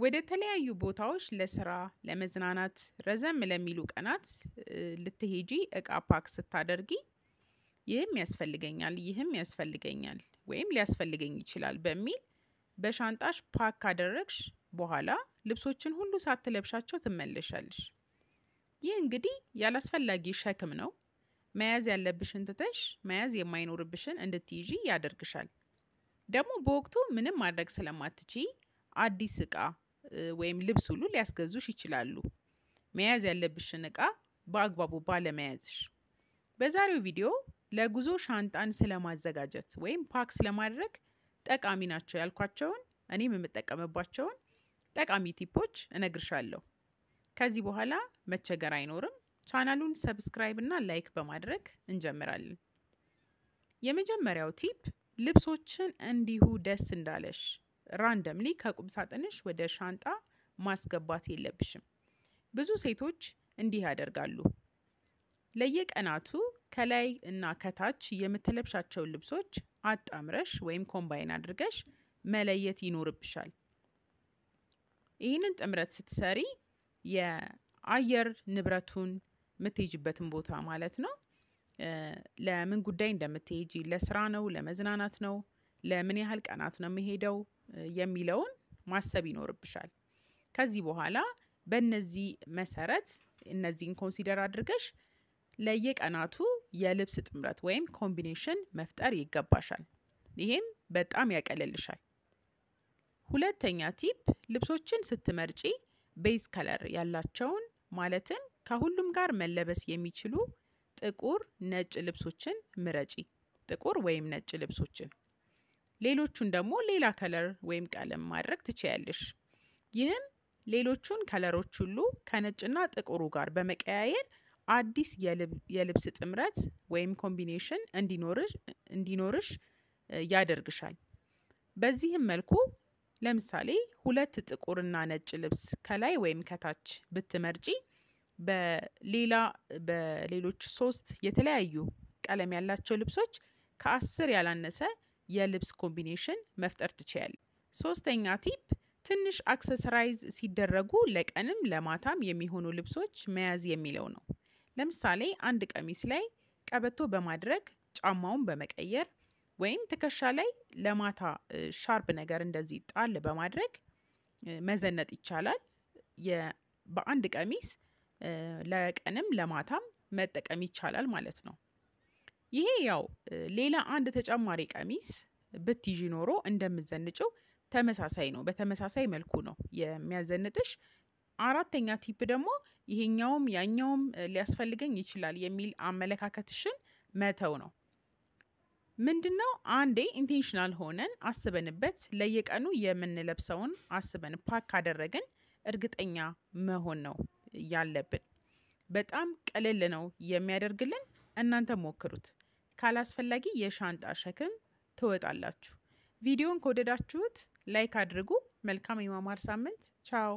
ወደ ተለያዩ ቦታዎች ለስራ ለመዝናናት ረዘም ለሚሉ ቀናት ልትሄጂ እቃ ፓክ ስታደርጊ ይህም ያስፈልገኛል ወይም ሊያስፈልገኝ ይችላል በሚል በሻንጣሽ ፓክ ካደረግሽ በኋላ ልብሶችን ሁሉ ሳትለብሻቸው ትመለሻለሽ። ይህ እንግዲህ ያላስፈላጊ ሸክም ነው። መያዝ ያለብሽን ትተሽ መያዝ የማይኖርብሽን እንድትይዢ ያደርግሻል። ደግሞ በወቅቱ ምንም ማድረግ ስለማትችይ አዲስ እቃ ወይም ልብስ ሁሉ ሊያስገዙሽ ይችላሉ። መያዝ ያለብሽን እቃ በአግባቡ ባለመያዝሽ። በዛሬው ቪዲዮ ለጉዞ ሻንጣን ስለማዘጋጀት ወይም ፓክ ስለማድረግ ጠቃሚ ናቸው ያልኳቸውን እኔም የምጠቀምባቸውን ጠቃሚ ቲፖች እነግርሻለሁ። ከዚህ በኋላ መቸገር አይኖርም። ቻናሉን ሰብስክራይብ እና ላይክ በማድረግ እንጀምራለን። የመጀመሪያው ቲፕ ልብሶችን እንዲሁ ደስ እንዳለሽ ራንደምሊ ከቁም ሳጥንሽ ወደ ሻንጣ ማስገባት የለብሽም። ብዙ ሴቶች እንዲህ ያደርጋሉ። ለየቀናቱ ከላይ እና ከታች የምትለብሻቸውን ልብሶች አጣምረሽ ወይም ኮምባይን አድርገሽ መለየት ይኖርብሻል። ይህንን ጥምረት ስትሰሪ የአየር ንብረቱን የምትሄጂበትን ቦታ ማለት ነው፣ ለምን ጉዳይ እንደምትሄጂ፣ ለስራ ነው፣ ለመዝናናት ነው፣ ለምን ያህል ቀናት ነው የሚሄደው የሚለውን ማሰብ ይኖርብሻል። ከዚህ በኋላ በእነዚህ መሰረት እነዚህን ኮንሲደር አድርገሽ ለየቀናቱ የልብስ ጥምረት ወይም ኮምቢኔሽን መፍጠር ይገባሻል። ይሄም በጣም ያቀለልሻል። ሁለተኛ ቲፕ ልብሶችን ስትመርጪ ቤዝ ከለር ያላቸውን ማለትም ከሁሉም ጋር መለበስ የሚችሉ ጥቁር፣ ነጭ ልብሶችን ምረጪ። ጥቁር ወይም ነጭ ልብሶችን። ሌሎቹን ደግሞ ሌላ ከለር ወይም ቀለም ማድረግ ትችያለሽ። ይህም ሌሎቹን ከለሮች ሁሉ ከነጭና ጥቁሩ ጋር በመቀያየር አዲስ የልብስ ጥምረት ወይም ኮምቢኔሽን እንዲኖርሽ ያደርግሻል። በዚህም መልኩ ለምሳሌ 2 ጥቁርና ነጭ ልብስ ከላይ ወይም ከታች ብትመርጪ በሌሎች 3 የተለያዩ ቀለም ያላቸው ልብሶች ከ10 ያላነሰ የልብስ ኮምቢኔሽን መፍጠር ትችያለሽ። ሶስተኛ ቲፕ ትንሽ አክሰሰራይዝ ሲደረጉ ለቀንም ለማታም የሚሆኑ ልብሶች መያዝ የሚለው ነው። ለምሳሌ አንድ ቀሚስ ላይ ቀበቶ በማድረግ ጫማውን በመቀየር ወይም ትከሻ ላይ ለማታ ሻርፕ ነገር እንደዚህ ጣል በማድረግ መዘነጥ ይቻላል። በአንድ ቀሚስ ለቀንም ለማታም መጠቀም ይቻላል ማለት ነው። ይሄ ያው ሌላ አንድ ተጨማሪ ቀሚስ ብትይዢ ኖሮ እንደምትዘንጪው ተመሳሳይ ነው። በተመሳሳይ መልኩ ነው የሚያዘንጥሽ። አራተኛ ቲፕ ደግሞ ይሄኛውም ያኛውም ሊያስፈልገኝ ይችላል የሚል አመለካከትሽን መተው ነው። ምንድነው? አንዴ ኢንቴንሽናል ሆነን አስበንበት ለየቀኑ የምንለብሰውን አስበን ፓክ ካደረግን እርግጠኛ መሆን ነው ያለብን። በጣም ቀለል ነው የሚያደርግልን። እናንተ ሞክሩት። ካላስፈላጊ የሻንጣ ሸክም ትወጣላችሁ። ቪዲዮን ከወደዳችሁት ላይክ አድርጉ። መልካም የመማር ሳምንት። ቻው